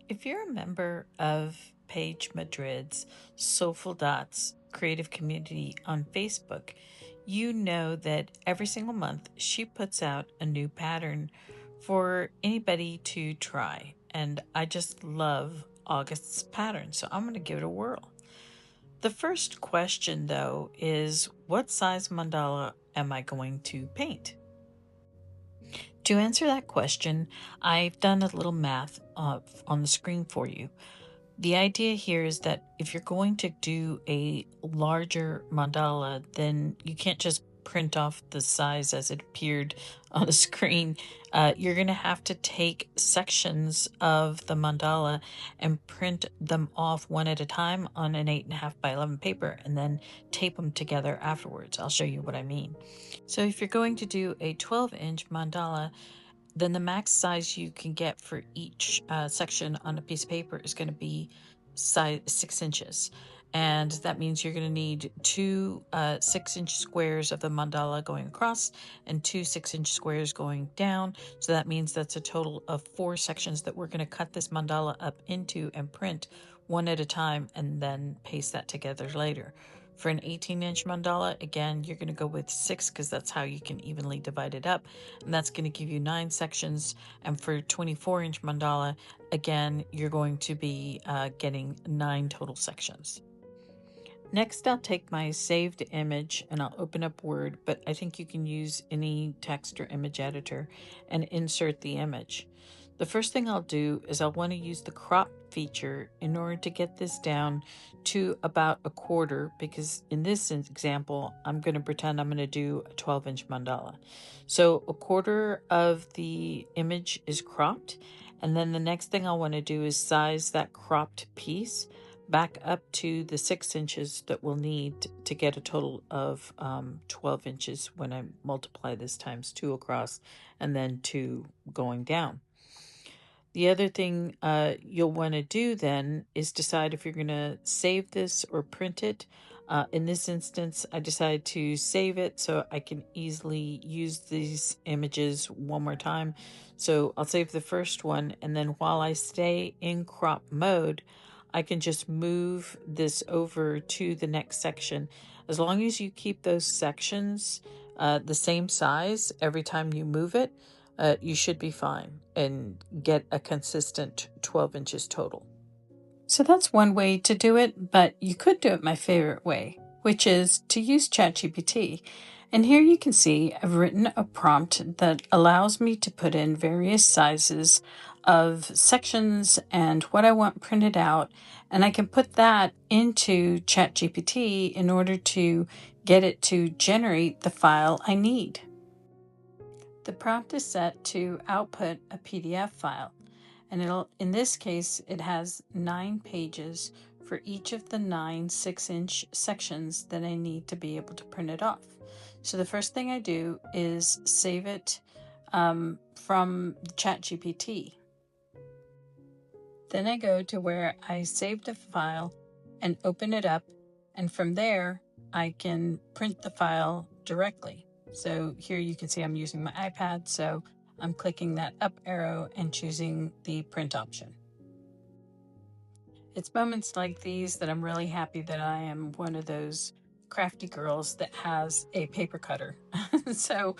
If you're a member of Paige Madrid's Soulful Dots creative community on Facebook, you know that every single month she puts out a new pattern for anybody to try. And I just love August's pattern, so I'm going to give it a whirl. The first question, though, is what size mandala am I going to paint? To answer that question, I've done a little math on the screen for you. The idea here is that if you're going to do a larger mandala, then you can't just print off the size as it appeared on the screen. You're going to have to take sections of the mandala and print them off one at a time on an 8.5 by 11 paper and then tape them together afterwards. I'll show you what I mean. So if you're going to do a 12-inch mandala, then the max size you can get for each section on a piece of paper is going to be size 6 inches. And that means you're going to need two 6-inch squares of the mandala going across and two 6-inch squares going down. So that means that's a total of 4 sections that we're going to cut this mandala up into and print one at a time and then paste that together later. For an 18-inch mandala, again, you're going to go with 6 because that's how you can evenly divide it up. And that's going to give you 9 sections. And for 24-inch mandala, again, you're going to be getting 9 total sections. Next, I'll take my saved image and I'll open up Word, but I think you can use any text or image editor and insert the image. The first thing I'll do is I'll want to use the crop feature in order to get this down to about a quarter, because in this example, I'm going to pretend I'm going to do a 12-inch mandala. So a quarter of the image is cropped, and then the next thing I want to do is size that cropped piece back up to the 6 inches that we'll need to get a total of 12 inches when I multiply this times 2 across and then 2 going down. The other thing you'll want to do then is decide if you're going to save this or print it. In this instance, I decided to save it so I can easily use these images one more time. So I'll save the first one, and then while I stay in crop mode, I can just move this over to the next section. As long as you keep those sections the same size every time you move it, you should be fine and get a consistent 12 inches total. So that's one way to do it, but you could do it my favorite way, which is to use ChatGPT. And here you can see I've written a prompt that allows me to put in various sizes of sections and what I want printed out. And I can put that into ChatGPT in order to get it to generate the file I need. The prompt is set to output a PDF file, and in this case, it has 9 pages for each of the 9 6-inch sections that I need to be able to print it off. So the first thing I do is save it from ChatGPT. Then I go to where I saved the file and open it up, and from there I can print the file directly. So here you can see I'm using my iPad, so I'm clicking that up arrow and choosing the print option. It's moments like these that I'm really happy that I am one of those crafty girls that has a paper cutter. So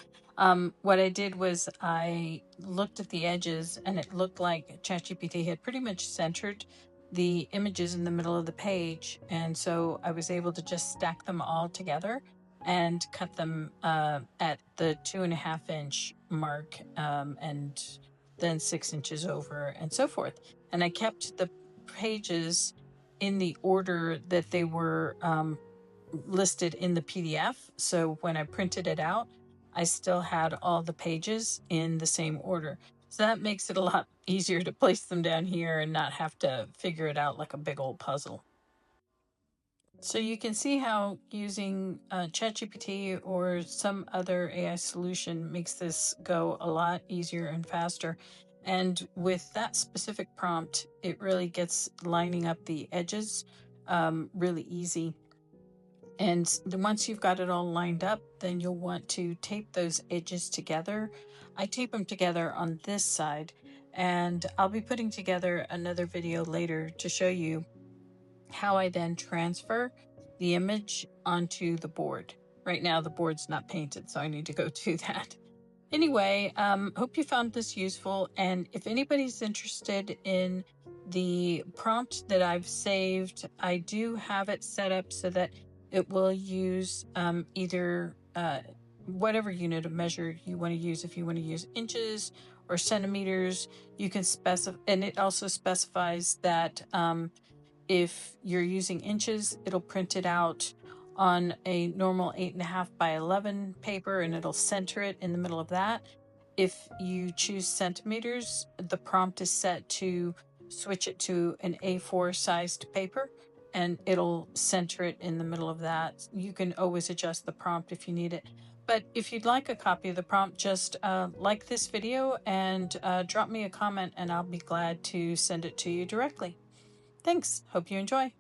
what I did was I looked at the edges, and it looked like ChatGPT had pretty much centered the images in the middle of the page, and so I was able to just stack them all together and cut them at the 2.5-inch mark, and then 6 inches over and so forth. And I kept the pages in the order that they were listed in the PDF. So when I printed it out, I still had all the pages in the same order. So that makes it a lot easier to place them down here and not have to figure it out like a big old puzzle. So you can see how using ChatGPT or some other AI solution makes this go a lot easier and faster. And with that specific prompt, it really gets lining up the edges really easy. And once you've got it all lined up, then you'll want to tape those edges together. I tape them together on this side, And I'll be putting together another video later to show you how I then transfer the image onto the board. Right now the board's not painted, so I need to go do that. Anyway, hope you found this useful, and if anybody's interested in the prompt that I've saved, I do have it set up so that it will use either whatever unit of measure you want to use. If you want to use inches or centimeters, you can specify, and it also specifies that if you're using inches, it'll print it out on a normal 8.5 by 11 paper, and it'll center it in the middle of that. If you choose centimeters, the prompt is set to switch it to an A4 sized paper, and it'll center it in the middle of that. You can always adjust the prompt if you need it. But if you'd like a copy of the prompt, just like this video and drop me a comment, and I'll be glad to send it to you directly. Thanks. Hope you enjoy.